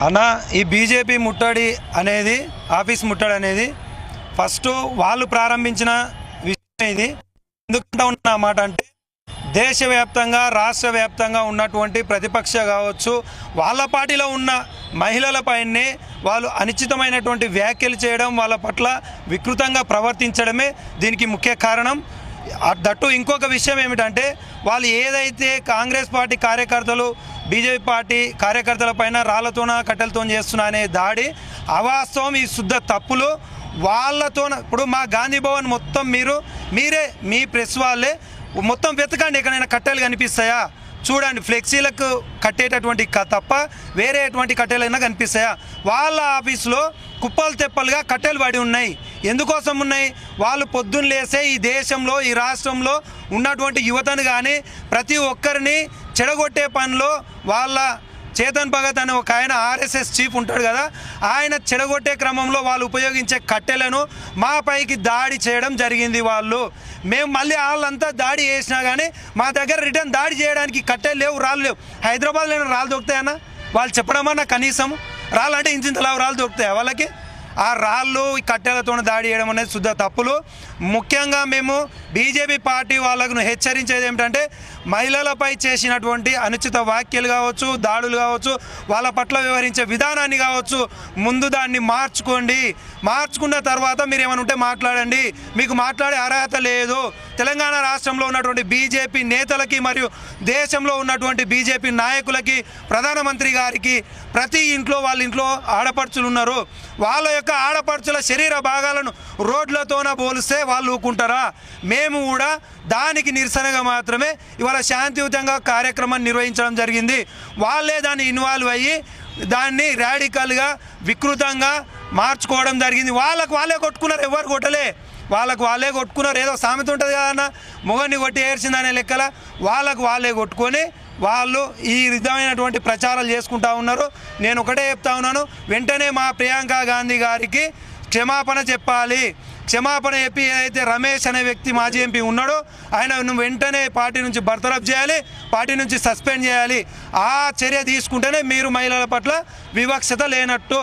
అన్న ఈ బీజేపీ ముట్టడి అనేది ఆఫీస్ ముట్టడి అనేది ఫస్ట్ వాళ్ళు ప్రారంభించిన విషయం ఇది. ఎందుకంటే ఉన్న మాట అంటే దేశవ్యాప్తంగా రాష్ట్ర వ్యాప్తంగా ఉన్నటువంటి ప్రతిపక్ష కావచ్చు వాళ్ళ పార్టీలో ఉన్న మహిళలపైనే వాళ్ళు అనిశ్చితమైనటువంటి వ్యాఖ్యలు చేయడం, వాళ్ళ పట్ల వికృతంగా ప్రవర్తించడమే దీనికి ముఖ్య కారణం. దట్టు ఇంకొక విషయం ఏమిటంటే వాళ్ళు ఏదైతే కాంగ్రెస్ పార్టీ కార్యకర్తలు బీజేపీ పార్టీ కార్యకర్తల పైన రాళ్లతోన కట్టెలతో చేస్తున్నా అనే దాడి అవాస్తవం, ఈ శుద్ధ తప్పులు. వాళ్ళతో ఇప్పుడు మా గాంధీ భవన్ మొత్తం మీరే మీ ప్రెస్ వాళ్ళే మొత్తం వెతకండి, ఎక్కడైనా కట్టెలు కనిపిస్తాయా చూడండి. ఫ్లెక్సీలకు కట్టేటటువంటి తప్ప వేరే ఎటువంటి కట్టెలైనా కనిపిస్తాయా? వాళ్ళ ఆఫీసులో కుప్పలు తెప్పలుగా కట్టెలు పడి ఉన్నాయి. ఎందుకోసం ఉన్నాయి? వాళ్ళు పొద్దున్న లేసే ఈ దేశంలో ఈ రాష్ట్రంలో ఉన్నటువంటి యువతను కానీ ప్రతి ఒక్కరిని చెడగొట్టే పనిలో వాళ్ళ చేతన్ భగత్ అనే ఒక ఆయన ఆర్ఎస్ఎస్ చీఫ్ ఉంటాడు కదా, ఆయన చెడగొట్టే క్రమంలో వాళ్ళు ఉపయోగించే కట్టెలను మా పైకి దాడి చేయడం జరిగింది. మేము మళ్ళీ వాళ్ళంతా దాడి చేసినా కానీ మా దగ్గర రిటర్న్ దాడి చేయడానికి కట్టెలు లేవు, రాళ్ళు లేవు. హైదరాబాద్లో రాళ్ళు దొరుకుతాయన్నా? వాళ్ళు చెప్పడమన్నా కనీసం రాళ్ళు అంటే ఇంతలా రాళ్ళు దొరుకుతాయి వాళ్ళకి? ఆ రాళ్ళు ఈ కట్టెలతో దాడి చేయడం అనేది శుద్ధ తప్పులు. ముఖ్యంగా మేము బీజేపీ పార్టీ వాళ్ళను హెచ్చరించేది ఏమిటంటే మహిళలపై చేసినటువంటి అనుచిత వ్యాఖ్యలు కావచ్చు, దాడులు కావచ్చు, వాళ్ళ పట్ల వ్యవహరించే విధానాన్ని కావచ్చు, ముందు దాన్ని మార్చుకున్న తర్వాత మీరు ఏమైనా ఉంటే మాట్లాడండి. మీకు మాట్లాడే అర్హత లేదు. తెలంగాణ రాష్ట్రంలో ఉన్నటువంటి బీజేపీ నేతలకి మరియు దేశంలో ఉన్నటువంటి బీజేపీ నాయకులకి, ప్రధానమంత్రి గారికి ప్రతి ఇంట్లో వాళ్ళ ఇంట్లో ఆడపడుచులు ఉన్నారు. వాళ్ళ యొక్క ఆడపడుచుల శరీర భాగాలను రోడ్లతోన పోలిస్తే వాళ్ళు ఊకుంటారా? మేము కూడా దానికి నిరసనగా మాత్రమే ఇవాళ శాంతియుతంగా కార్యక్రమాన్ని నిర్వహించడం జరిగింది. వాళ్ళే దాన్ని ఇన్వాల్వ్ అయ్యి దాన్ని రాడికల్గా వికృతంగా మార్చుకోవడం జరిగింది. వాళ్ళే కొట్టుకున్నారు, ఎవరు కొట్టలే. వాళ్ళే కొట్టుకున్నారు. ఏదో సామెత ఉంటుంది కదన్న, మొగన్ని కొట్టి ఏడ్చిందనే లెక్కల వాళ్ళే కొట్టుకొని వాళ్ళు ఈ విధమైనటువంటి ప్రచారాలు చేసుకుంటా ఉన్నారు. నేను ఒకటే చెప్తా ఉన్నాను, వెంటనే మా ప్రియాంక గాంధీ గారికి క్షమాపణ చెప్పాలి. క్షమాపణ చెప్పి ఏదైతే రమేష్ అనే వ్యక్తి మాజీ ఎంపీ ఉన్నాడో ఆయన వెంటనే పార్టీ నుంచి బర్తరఫ్ చేయాలి, పార్టీ నుంచి సస్పెండ్ చేయాలి. ఆ చర్య తీసుకుంటేనే మీరు మహిళల పట్ల వివక్షత లేనట్టు.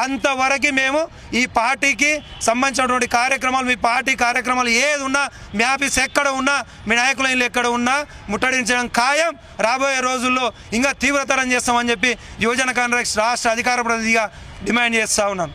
అంతవరకు మేము ఈ పార్టీకి సంబంధించినటువంటి కార్యక్రమాలు, మీ పార్టీ కార్యక్రమాలు ఏది ఉన్నా, మీ ఆఫీస్ ఎక్కడ ఉన్నా, మీ నాయకుల ఇల్లు ఎక్కడ ఉన్నా ముట్టడించడం ఖాయం. రాబోయే రోజుల్లో ఇంకా తీవ్రతరం చేస్తామని చెప్పి యువజన కాంగ్రెస్ రాష్ట్ర అధికార ప్రతినిధిగా డిమాండ్ చేస్తూ ఉన్నాను.